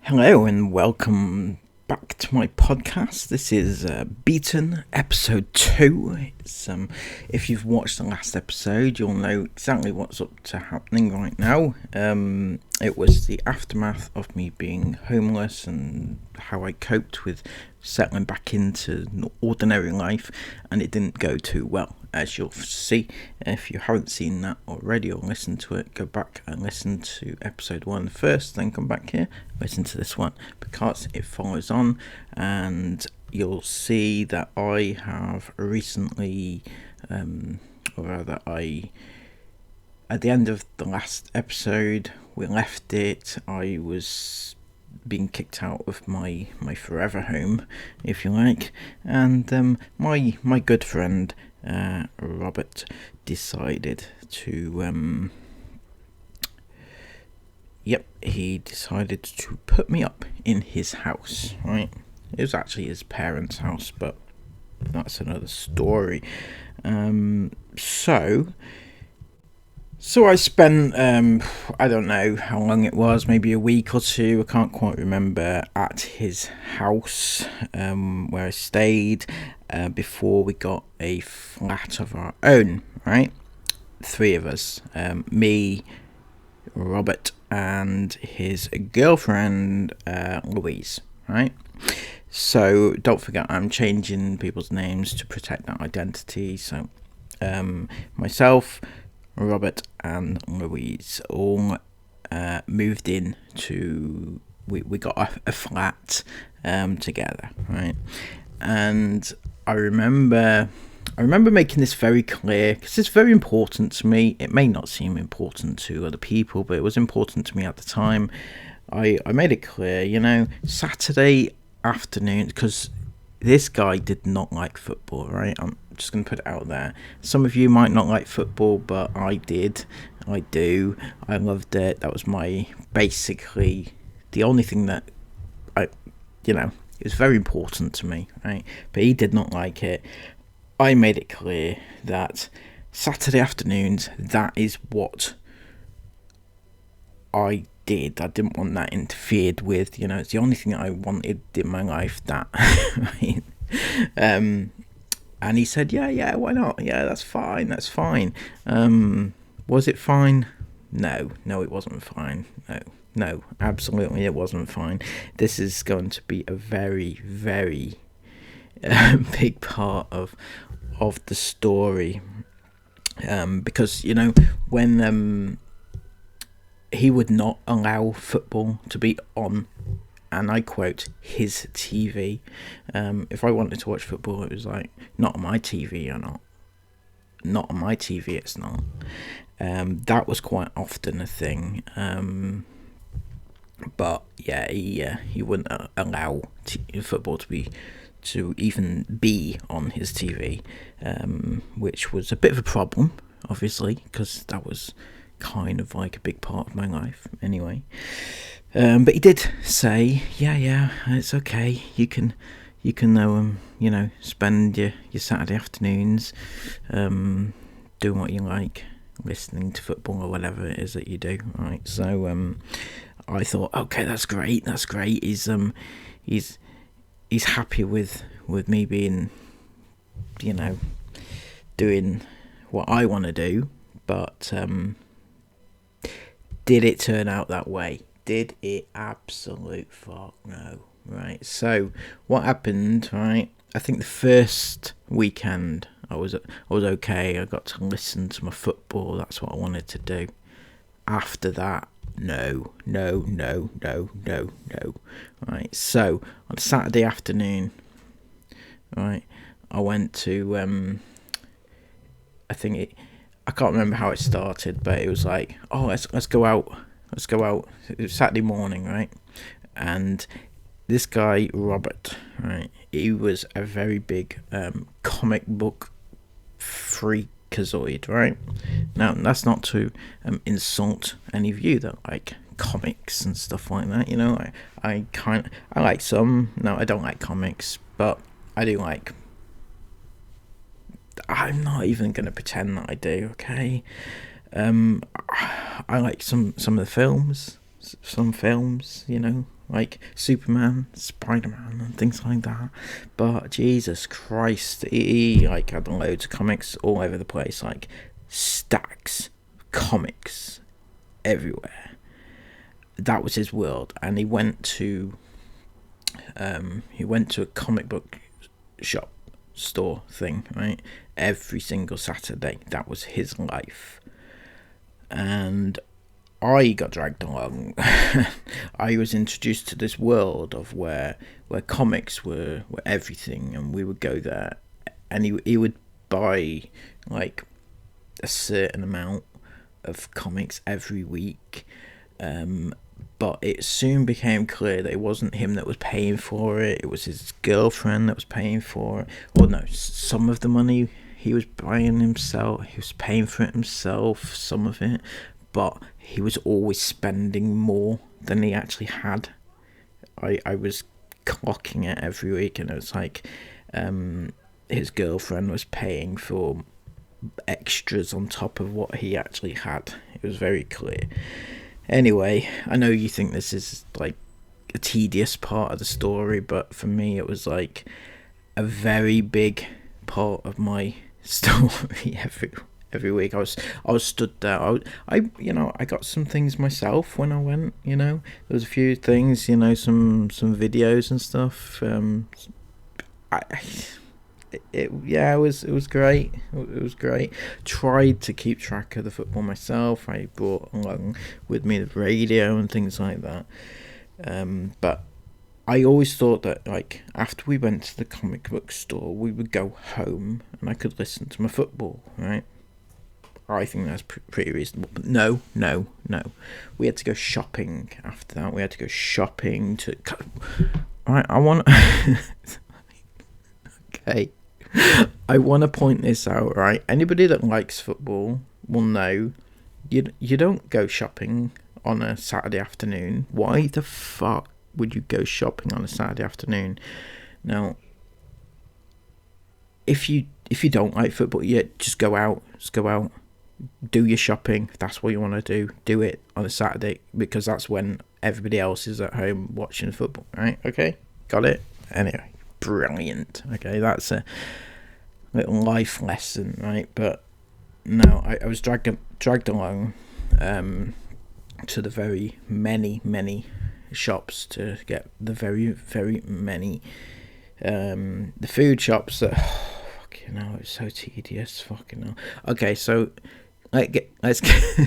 Hello and welcome back to my podcast. This is Beaten episode 2. If you've watched the last episode, you'll know exactly what's up to happening right now. It was the aftermath of me being homeless and how I coped with settling back into ordinary life, and it didn't go too well, as you'll see. If you haven't seen that already or listened to it, go back and listen to episode 1 first, then come back here, listen to this one, because it follows on, and you'll see that I have recently, at the end of the last episode, we left it, I was being kicked out of my forever home, if you like, and my good friend Robert decided to he decided to put me up in his house, right? It was actually his parents' house, but that's another story. So I spent, I don't know how long it was, maybe a week or two, I can't quite remember, at his house where I stayed before we got a flat of our own, right? 3 of us, me, Robert, and his girlfriend, Louise, right? So don't forget, I'm changing people's names to protect that identity. So myself, Robert and Louise all moved in to, we got a flat together, right? And I remember making this very clear, because it's very important to me. It may not seem important to other people, but it was important to me at the time. I made it clear, Saturday afternoon, because this guy did not like football, right? I'm just going to put it out there. Some of you might not like football, but I did. I do. I loved it. That was basically the only thing that it was very important to me, right? But he did not like it. I made it clear that Saturday afternoons, that is what I did. I didn't want that interfered with. It's the only thing I wanted in my life, that. Right? And he said, yeah, why not? Yeah, that's fine. Was it fine? No, it wasn't fine. No, absolutely it wasn't fine. This is going to be a very, very big part of the story, because when he would not allow football to be on, and I quote, his TV. If I wanted to watch football, it was like, not on my TV or not on my TV, it's not. That was quite often a thing, but yeah, he wouldn't allow football to even be on his TV, which was a bit of a problem, obviously, because that was kind of like a big part of my life anyway. But he did say, yeah, it's okay, you can spend your Saturday afternoons doing what you like, listening to football or whatever it is that you do, right? So I thought, okay, that's great. He's happy with me being, doing what I want to do, but did it turn out that way? Did it? Absolute fuck no, right? So what happened, right? I think the first weekend I was okay. I got to listen to my football. That's what I wanted to do. After that, no. Right, so on Saturday afternoon, right, I went to I can't remember how it started, but it was like, oh, let's go out. It was Saturday morning, right? And this guy Robert, right, he was a very big comic book freakazoid, right? Now, that's not to insult any of you that like comics and stuff like that. I like some. No, I don't like comics, but I do like. I'm not even gonna pretend that I do. Okay, I like some of the films. some films, like Superman, Spider-Man, and things like that. But Jesus Christ, he like had loads of comics all over the place, like stacks of comics everywhere. That was his world, and he went to a comic book shop store thing, right? Every single Saturday. That was his life. And I got dragged along. I was introduced to this world of where comics were everything, and we would go there, and he would buy like a certain amount of comics every week. But it soon became clear that it wasn't him that was paying for it. It was his girlfriend that was paying for it. Or no, some of the money he was buying himself. He was paying for it himself, some of it. But he was always spending more than he actually had. I was clocking it every week, and it was like his girlfriend was paying for extras on top of what he actually had. It was very clear. Anyway, I know you think this is like a tedious part of the story, but for me it was like a very big part of my story every week. I was stood there. I got some things myself when I went. There was a few things. Some videos and stuff. It was great. It was great. Tried to keep track of the football myself. I brought along with me the radio and things like that. But I always thought that, like, after we went to the comic book store, we would go home and I could listen to my football, right? I think that's pretty reasonable. But no. We had to go shopping after that. We had to go shopping to... Right, I want... Okay. I want to point this out, right? Anybody that likes football will know you don't go shopping on a Saturday afternoon. Why the fuck would you go shopping on a Saturday afternoon? Now, if you don't like football, just go out. Do your shopping. If that's what you want to do it on a Saturday, because that's when everybody else is at home watching football, right? Okay, got it? Anyway, brilliant. Okay, that's a little life lesson, right? But no, I was dragged along to the very many shops to get the very many the food shops that fucking hell, it's so tedious. Fucking hell. Okay, so let's get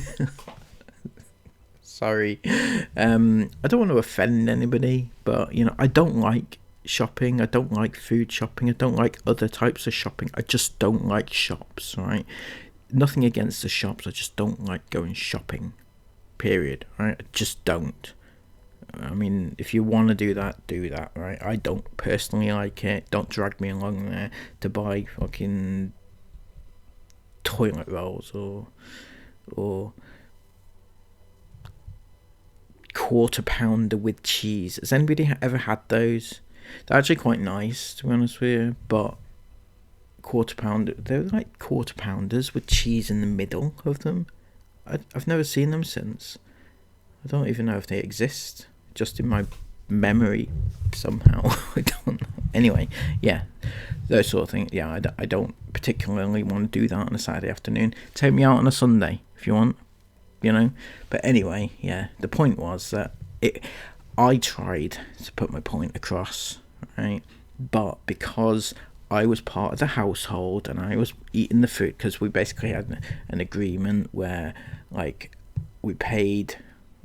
sorry. I don't want to offend anybody, but I don't like shopping. I don't like food shopping. I don't like other types of shopping. I just don't like shops, right? Nothing against the shops. I just don't like going shopping. Period. Right? I just don't. I mean, if you want to do that, right? I don't personally like it. Don't drag me along there to buy fucking toilet rolls or quarter pounder with cheese. Has anybody ever had those? They're actually quite nice, to be honest with you, but they're like quarter pounders with cheese in the middle of them. I've never seen them since. I don't even know if they exist. Just in my memory somehow. I don't know. Anyway, yeah, those sort of things. Yeah, I don't particularly want to do that on a Saturday afternoon. Take me out on a Sunday if you want, But anyway, yeah, the point was that I tried to put my point across, right? But because I was part of the household and I was eating the food, because we basically had an agreement where, like, I paid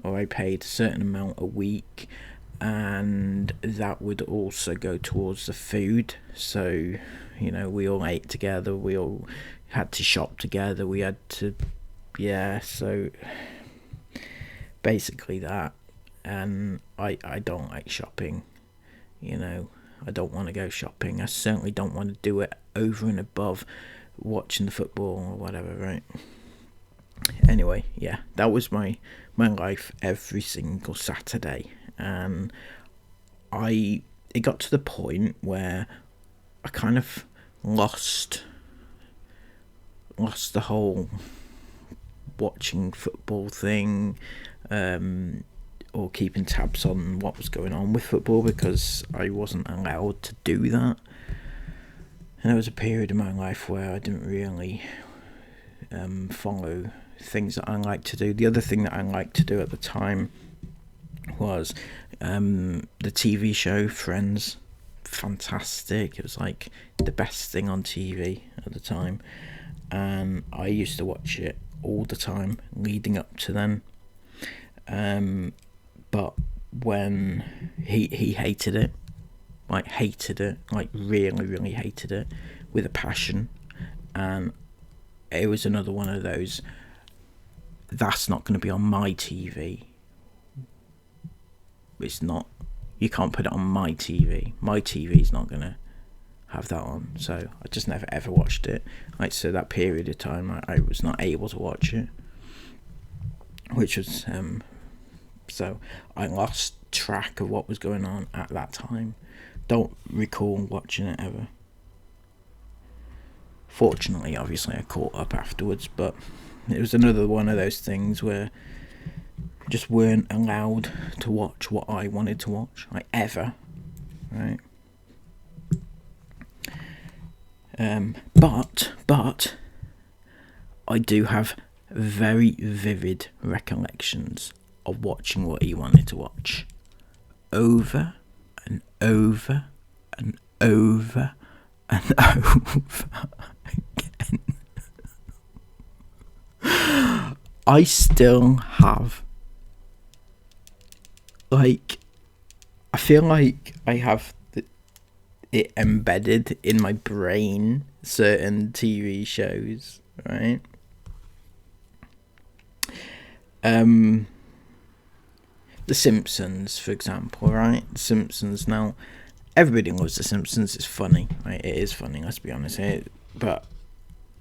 a certain amount a week, and that would also go towards the food. So, we all ate together, we all had to shop together, we had to, so basically that. And I don't like shopping, I don't want to go shopping. I certainly don't want to do it over and above watching the football or whatever, right? Anyway, yeah, that was my life every single Saturday, and it got to the point where I kind of lost the whole watching football thing, or keeping tabs on what was going on with football, because I wasn't allowed to do that. And there was a period in my life where I didn't really follow things that I liked to do. The other thing that I liked to do at the time was the TV show Friends. Fantastic. It was like the best thing on TV at the time, and I used to watch it all the time leading up to then. But when he hated it, like really hated it with a passion, and it was another one of those, that's not going to be on my TV. It's not. You can't put it on my TV. My TV's not going to have that on. So I just never ever watched it. Like, so that period of time I was not able to watch it, which was so I lost track of what was going on at that time. Don't recall watching it ever. Fortunately, obviously I caught up afterwards, but it was another one of those things where just weren't allowed to watch what I wanted to watch, like, ever, right? But I do have very vivid recollections of watching what he wanted to watch over and over and over and over again. I still have, like, I feel like I have it embedded in my brain, certain TV shows, right? The Simpsons, for example, right? The Simpsons, now, everybody loves The Simpsons. It's funny, right? It is funny, let's be honest. But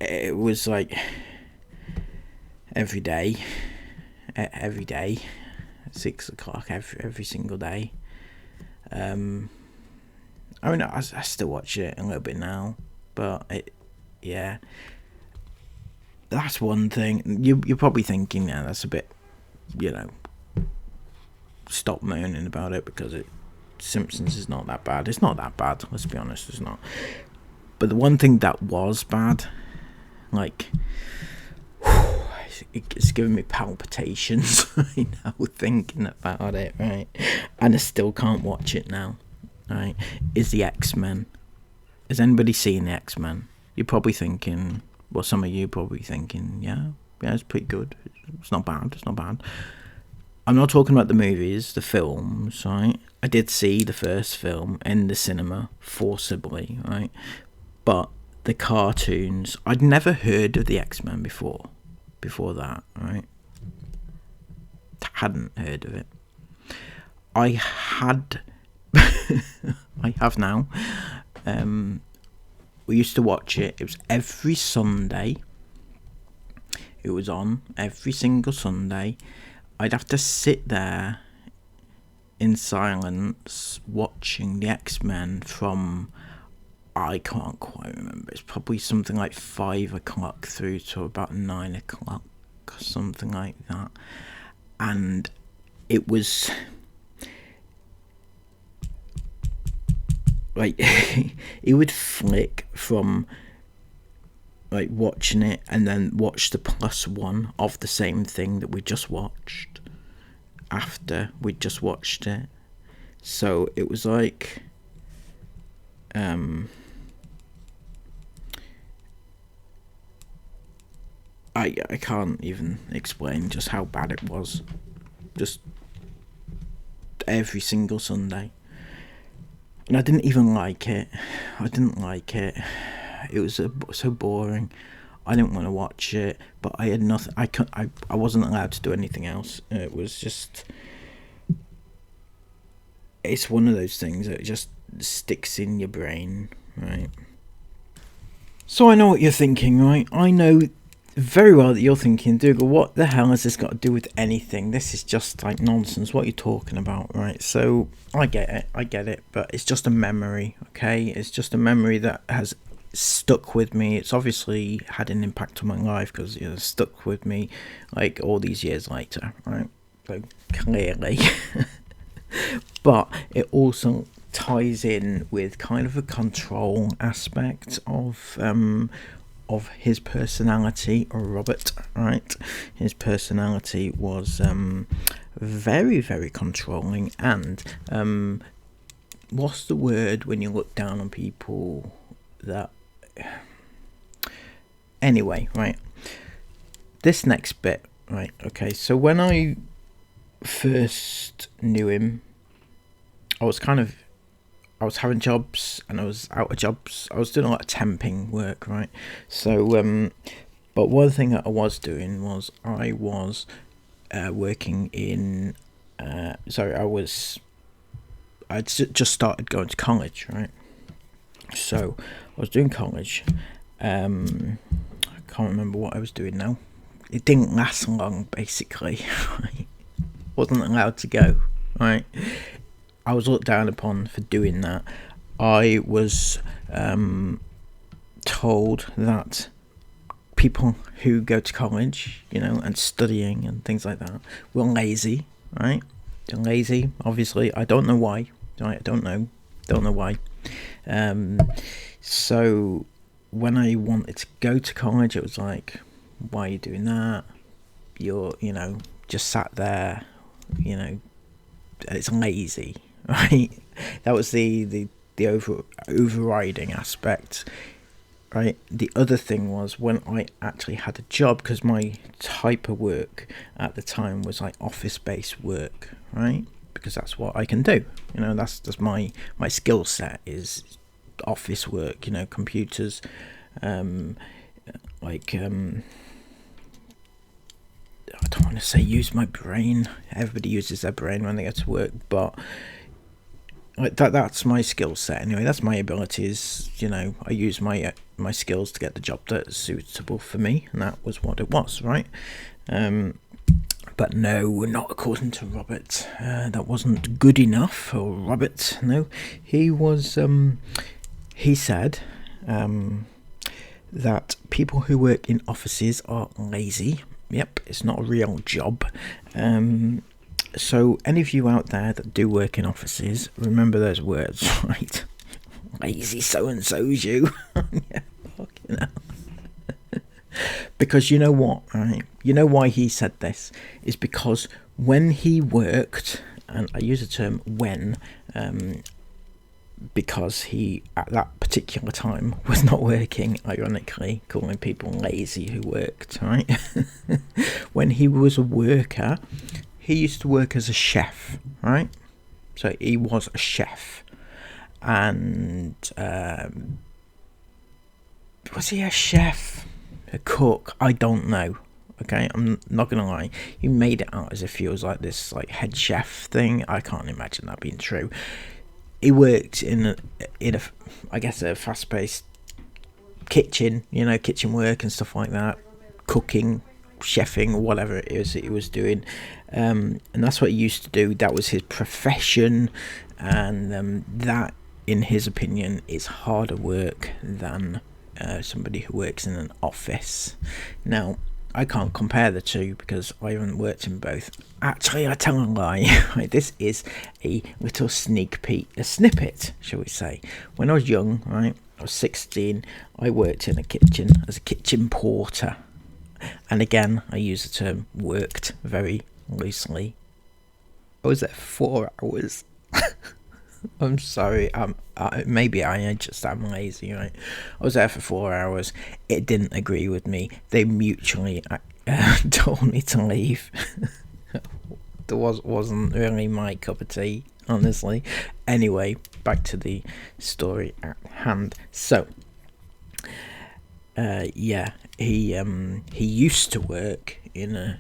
it was like every day, 6 o'clock every single day. I mean, I still watch it a little bit now, but that's one thing. You're probably thinking, yeah, that's a bit, stop moaning about it, because Simpsons is not that bad. It's not that bad, let's be honest, it's not. But the one thing that was bad, like, it's giving me palpitations right now thinking about it, right? And I still can't watch it now, right? Is the X-Men. Has anybody seen the X-Men? You're probably thinking, well, some of you probably thinking, yeah, it's pretty good. It's not bad. I'm not talking about the movies, the films, right? I did see the first film in the cinema, forcibly, right? But the cartoons, I'd never heard of the X-Men before that, right? Hadn't heard of it. I have now. We used to watch it. It was every Sunday. It was on every single Sunday. I'd have to sit there in silence watching the X-Men from, I can't quite remember, it's probably something like 5 o'clock through to about 9 o'clock, something like that. And it was like it would flick from like watching it and then watch the +1 of the same thing that we just watched after we just watched it. So it was like I can't even explain just how bad it was. Just every single Sunday. And I didn't even like it. It was so boring. I didn't want to watch it, but I had nothing. I wasn't allowed to do anything else. It was just. It's one of those things that just sticks in your brain, right? So I know what you're thinking, right? I know very well that you're thinking, Dougal, what the hell has this got to do with anything? This is just like nonsense. What are you talking about, right? So I get it, but it's just a memory, okay? It's just a memory that has stuck with me. It's obviously had an impact on my life because it's stuck with me like all these years later, right? so clearly. But it also ties in with kind of a control aspect of his personality, or Robert, right? His personality was very, very controlling, and what's the word when you look down on people that... Anyway, right, this next bit, right, okay, so when I first knew him, I was having jobs and I was out of jobs. I was doing a lot of temping work, right? So, but one thing that I was doing was I was working in. I'd just started going to college, right? So I was doing college. I can't remember what I was doing now. It didn't last long, basically. Wasn't allowed to go, right? I was looked down upon for doing that. I was told that people who go to college, and studying and things like that, were lazy, right? They're lazy, obviously. I don't know why. Right? I don't know why. So when I wanted to go to college, it was like, why are you doing that? You're, just sat there, it's lazy, right? That was the overriding aspect, right? The other thing was when I actually had a job, because my type of work at the time was like office-based work, right? Because that's what I can do. That's my skill set is office work. Computers, I don't want to say use my brain. Everybody uses their brain when they go to work, but that's my skill set anyway. That's my abilities. I use my skills to get the job that's suitable for me, and that was what it was, right? But no, not according to Robert. That wasn't good enough for Robert. No, he was. He said that people who work in offices are lazy. Yep, it's not a real job. So any of you out there that do work in offices, remember those words, right? Lazy so-and-so's you. Yeah, fucking hell. Because you know what, right? You know why he said this? Is because when he worked, and I use the term when, because he, at that particular time, was not working, ironically, calling people lazy who worked, right? When he was a worker, he used to work as a chef, right? So he was a chef. And was he a chef? A cook? I don't know. Okay, I'm not gonna lie. He made it out as if he was like this head chef thing. I can't imagine that being true. He worked in a I guess a fast-paced kitchen, kitchen work and stuff like that, cooking, chefing, whatever it is that he was doing, and that's what he used to do. That was his profession, and that, in his opinion, is harder work than somebody who works in an office. Now, I can't compare the two because I haven't worked in both. Actually, I tell a lie. This is a little sneak peek, a snippet, shall we say. When I was young, right, I was 16, I worked in a kitchen as a kitchen porter. And again, I use the term worked very loosely. I was there for 4 hours. I'm sorry, maybe I am lazy, right? I was there for 4 hours. It didn't agree with me. They mutually told me to leave. That wasn't really my cup of tea, honestly. Anyway, back to the story at hand. So, he used to work in a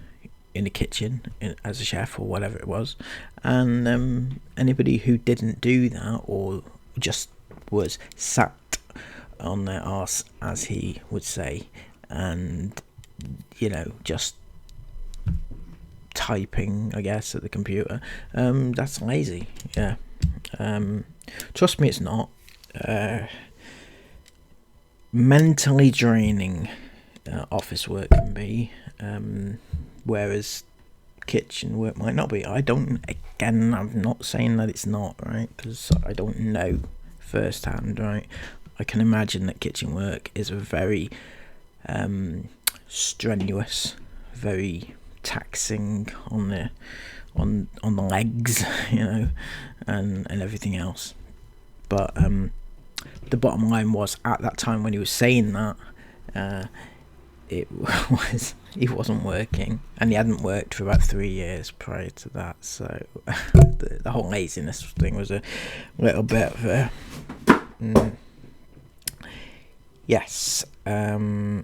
kitchen as a chef or whatever it was, and anybody who didn't do that or just was sat on their arse, as he would say, and just typing, I guess, at the computer, that's lazy. Yeah. Trust me, it's not. Mentally draining office work can be, whereas kitchen work might not be. I'm not saying that it's not, right? Because I don't know firsthand, right? I can imagine that kitchen work is a very strenuous, very taxing on the legs, and everything else. But the bottom line was, at that time when he was saying that, he wasn't working, and he hadn't worked for about 3 years prior to that. So the whole laziness thing was a little bit of a yes. The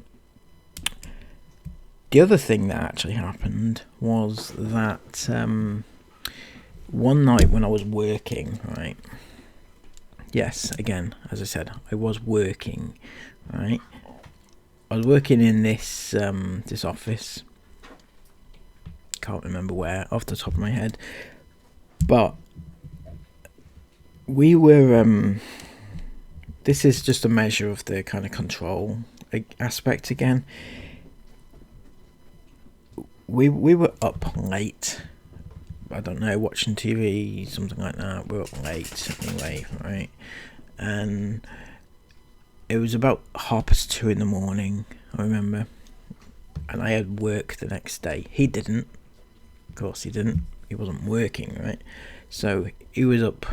other thing that actually happened was that one night when I was working, right? Yes, again, as I said, I was working, right? I was working in this office. Can't remember where off the top of my head, but we were. This is just a measure of the kind of control aspect again. We were up late. I don't know, watching TV, something like that. We were up late anyway, right? And it was about 2:30 in the morning, I remember. And I had work the next day. He didn't. Of course he didn't. He wasn't working, right? So he was up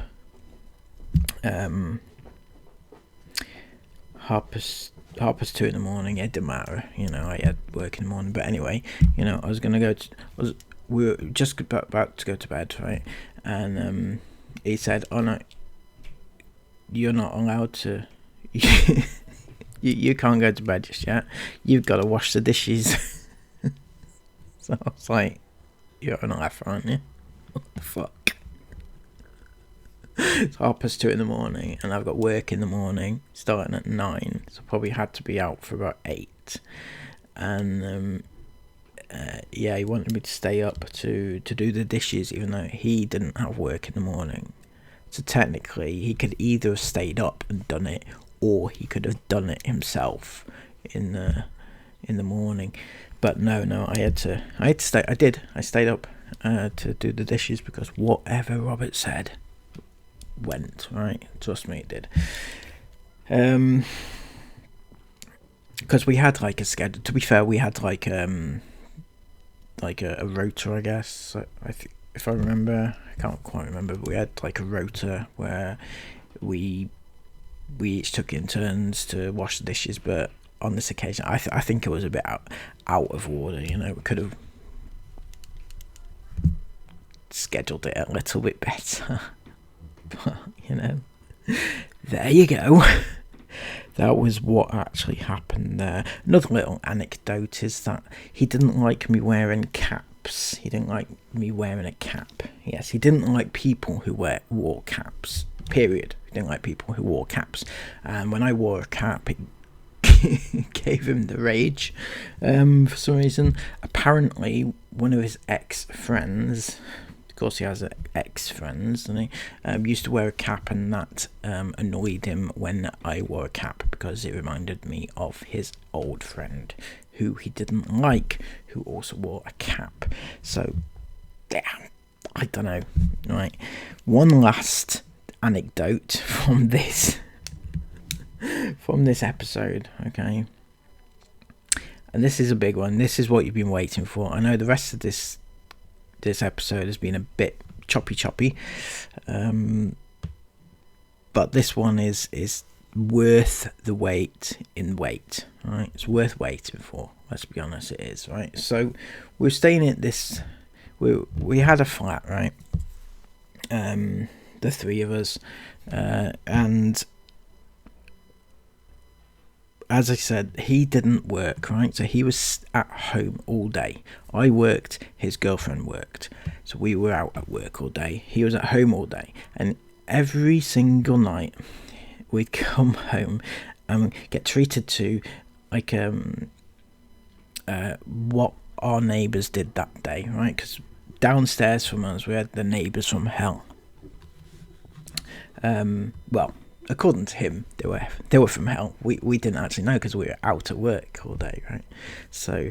2:30 in the morning. It didn't matter, I had work in the morning. But anyway, I was going to go to... we were just about to go to bed, right? And he said, "Oh no, you're not allowed to... you can't go to bed just yet. You've got to wash the dishes." So I was like, "You're on a laugh, aren't you? What the fuck?" It's 2:30 in the morning, and I've got work in the morning starting at 9, so I probably had to be out for about 8. And he wanted me to stay up to do the dishes, even though he didn't have work in the morning. So technically, he could either have stayed up and done it, or he could have done it himself in the morning. But no, I had to stay. I stayed up to do the dishes, because whatever Robert said went, right? Trust me, it did. Because we had like a schedule. To be fair, we had like a rota, I guess. If I remember, I can't quite remember, but we had like a rota where we each took in turns to wash the dishes. But on this occasion, I think it was a bit out of order. We could have scheduled it a little bit better. But there you go. That was what actually happened there. Another little anecdote is that he didn't like me wearing caps. He didn't like me wearing a cap. Yes, he didn't like people who wore caps. Period. He didn't like people who wore caps. And when I wore a cap, it gave him the rage for some reason. Apparently, one of his ex-friends... Of course, he has ex-friends, and he used to wear a cap, and that annoyed him when I wore a cap, because it reminded me of his old friend who he didn't like, who also wore a cap. So, yeah, I don't know. Right, one last anecdote from this episode, okay? And this is a big one. This is what you've been waiting for. I know the rest of this episode has been a bit choppy, but this one is worth the wait in wait, right? It's worth waiting for, let's be honest, it is, right? So we're staying at this, we had a flat, right? The three of us, and as I said, he didn't work, right? So he was at home all day. I worked, his girlfriend worked. So we were out at work all day. He was at home all day. And every single night, we'd come home and get treated to, like, what our neighbours did that day, right? Because downstairs from us, we had the neighbours from hell. Well... According to him, they were from hell. We didn't actually know, because we were out at work all day, right? So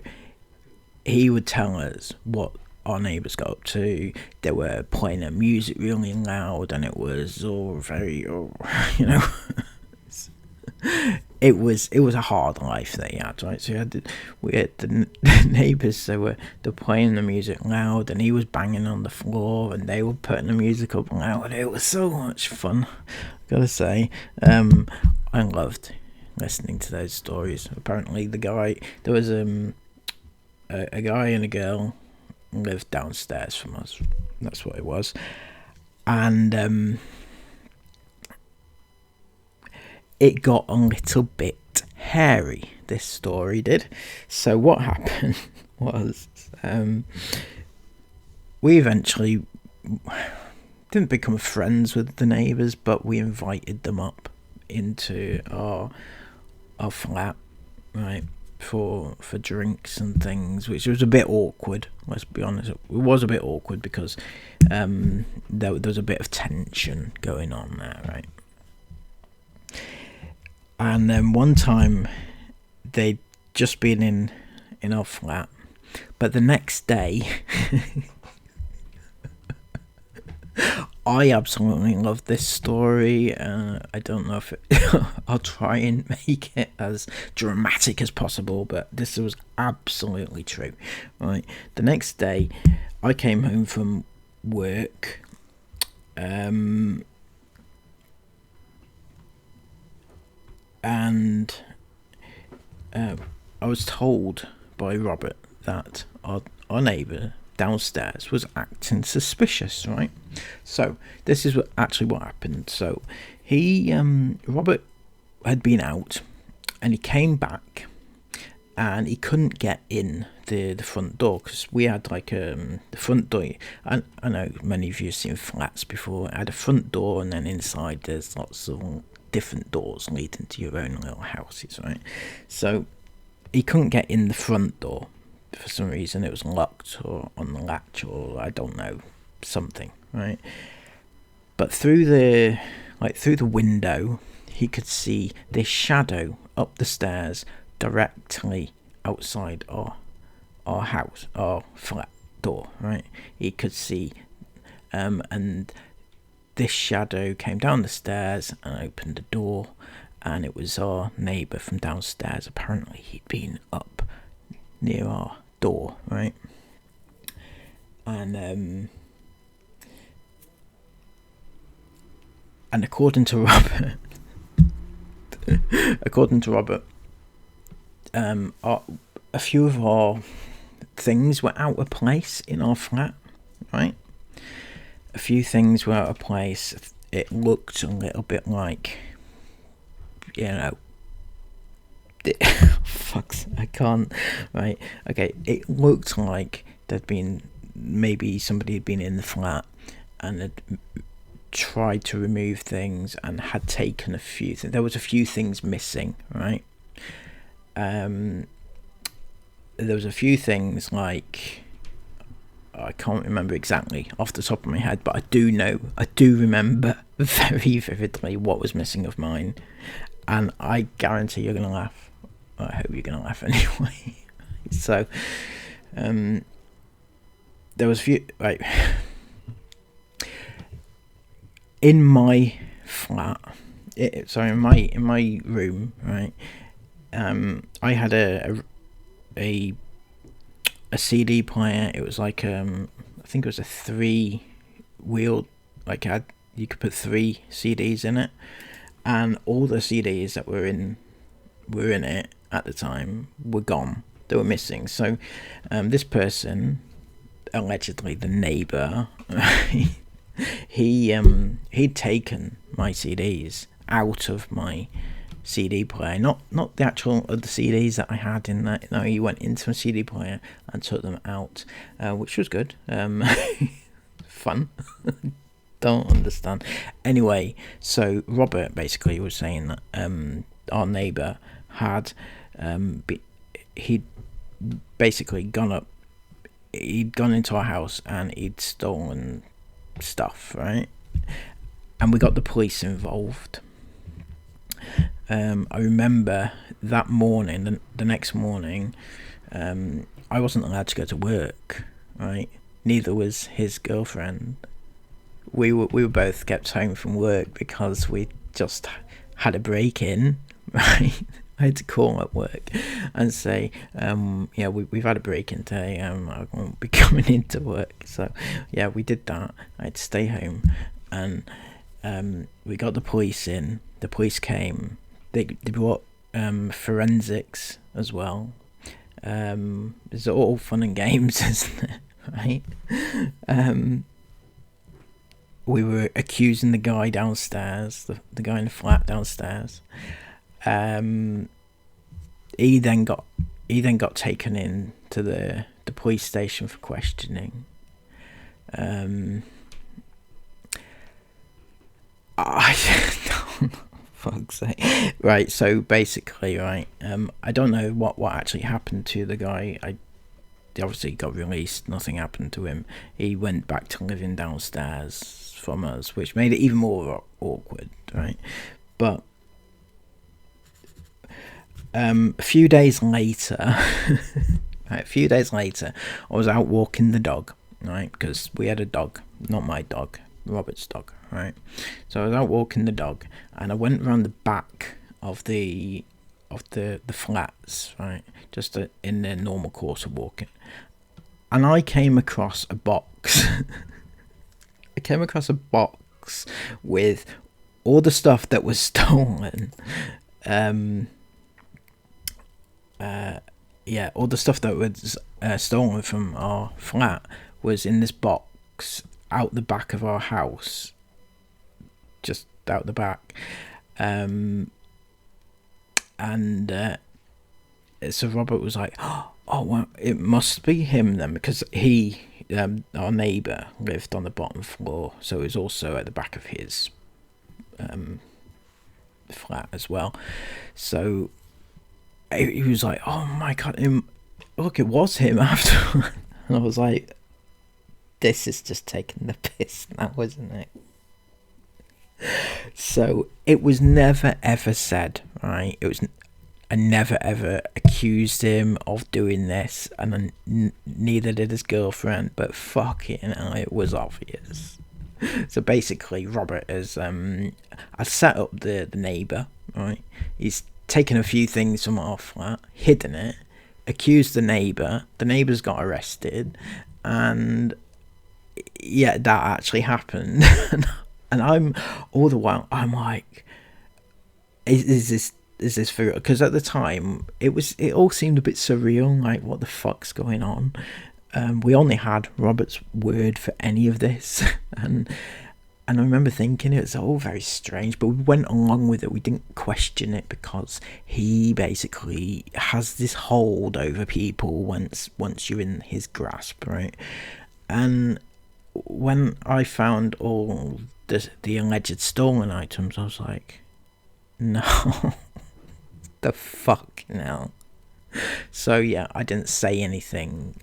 he would tell us what our neighbours got up to. They were playing their music really loud, and it was all very, you know, it was a hard life they had, right? So we had the neighbours. They were playing the music loud, and he was banging on the floor, and they were putting the music up loud. It was so much fun, gotta say. I loved listening to those stories. Apparently, there was a guy and a girl lived downstairs from us. That's what it was, and it got a little bit hairy. This story did. So what happened was, we eventually didn't become friends with the neighbours, but we invited them up into our flat, right, for drinks and things, which was a bit awkward. Let's be honest, it was a bit awkward because there was a bit of tension going on there, right? And then one time they'd just been in our flat, but the next day I absolutely love this story. I don't know if I'll try and make it as dramatic as possible, but this was absolutely true. Right, the next day I came home from work, and I was told by Robert that our neighbour downstairs was acting suspicious, right? So this is what happened. So Robert had been out, and he came back, and he couldn't get in the front door, because we had like the front door. I know many of you have seen flats before. I had a front door, and then inside there's lots of different doors leading to your own little houses, right? So he couldn't get in the front door for some reason. It was locked or on the latch, or I don't know, something, right? But through the window, he could see this shadow up the stairs directly outside our house, our flat door, right? He could see, and this shadow came down the stairs and opened the door, and it was our neighbour from downstairs. Apparently he'd been up near our door, right? And according to Robert, a few of our things were out of place in our flat, right? A few things were out of place. It looked a little bit like, you know, I can't, right? Okay, it looked like maybe somebody had been in the flat and had tried to remove things and had taken a few things. There was a few things missing, right? There was a few things, like, I can't remember exactly off the top of my head, but I do remember very vividly what was missing of mine, and I guarantee you're gonna laugh. I hope you're gonna laugh anyway. So, there was a few, right, in my flat. In my room, right. I had a CD player. It was like I think it was a 3-wheel, like you could put 3 CDs in it, and all the CDs that were in it at the time were gone. They were missing. So this person, allegedly the neighbour, he'd taken my CDs out of my CD player, not the actual other CDs that I had in that. No, he went into a CD player and took them out, which was good. Fun. Don't understand. Anyway, so Robert basically was saying that our neighbour had he'd basically gone into our house and he'd stolen stuff, right? And we got the police involved. I remember that morning, the next morning, I wasn't allowed to go to work, right? neither was his girlfriend. We were both kept home from work because we just had a break-in, right? I had to call at work and say, yeah, we've had a break-in today. I won't be coming into work. So, yeah, we did that. I had to stay home, and we got the police in. The police came. They brought forensics as well. It's all fun and games, isn't it? Right? We were accusing the guy downstairs, the guy in the flat downstairs. He then got taken in to the police station for questioning. Fuck's sake. Right, so basically, right, I don't know what actually happened to the guy. He obviously got released, nothing happened to him. He went back to living downstairs from us, which made it even more awkward, right? But a few days later, I was out walking the dog, right? Because we had a dog, not my dog, Robert's dog, right? So I was out walking the dog, and I went around the back of the flats, right? Just in the normal course of walking, and I came across a box. I came across a box with all the stuff that was stolen. Yeah, all the stuff that was stolen from our flat was in this box out the back of our house, just out the back. And so Robert was like, oh, well, it must be him then, because he, our neighbour, lived on the bottom floor, so it was also at the back of his flat as well. So he was like, oh my god, look, it was him after. And I was like, this is just taking the piss now, isn't it? So it was never ever said, right? I never ever accused him of doing this, and neither did his girlfriend, but fucking hell, it was obvious. So basically, Robert has I set up the neighbour, right? He's taken a few things from our flat, hidden it, accused the neighbour's got arrested, and yeah, that actually happened. And I'm all the while I'm like, is this for real? Because at the time it all seemed a bit surreal, like what the fuck's going on. We only had Robert's word for any of this, and I remember thinking it was all very strange, but we went along with it. We didn't question it because he basically has this hold over people once you're in his grasp, right? And when I found all the alleged stolen items, I was like, no, the fuck no. So yeah, I didn't say anything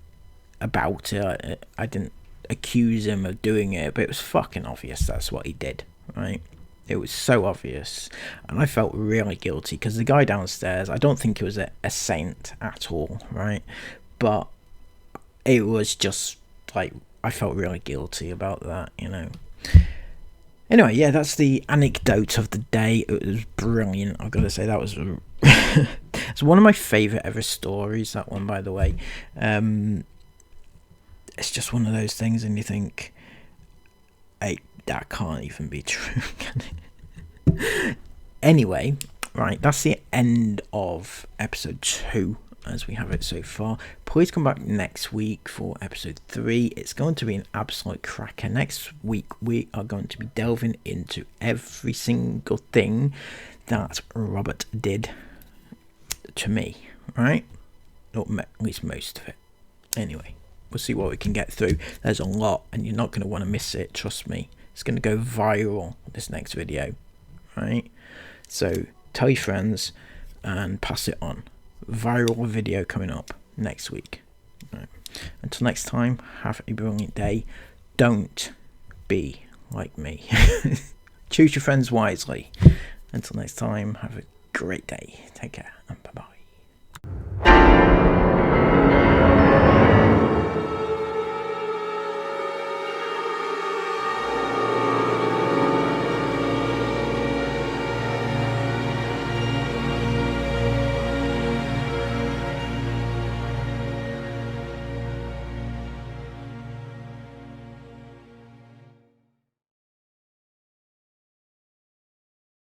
about it. I didn't accuse him of doing it, but it was fucking obvious that's what he did, right? It was so obvious, and I felt really guilty because the guy downstairs, I don't think he was a saint at all, right? But it was just like, I felt really guilty about that, you know. Anyway, yeah, that's the anecdote of the day. It was brilliant, I've got to say. That was it's one of my favourite ever stories, that one, by the way. It's just one of those things, and you think, hey, that can't even be true, can it? Anyway, right, that's the end of episode 2 as we have it so far. Please come back next week for episode 3. It's going to be an absolute cracker. Next week we are going to be delving into every single thing that Robert did to me, right? Or at least most of it. Anyway, we'll see what we can get through. There's a lot, and you're not going to want to miss it, trust me. It's going to go viral, this next video, right? So tell your friends and pass it on. Viral video coming up next week. Right. Until next time, have a brilliant day. Don't be like me. Choose your friends wisely. Until next time, have a great day. Take care, and bye-bye.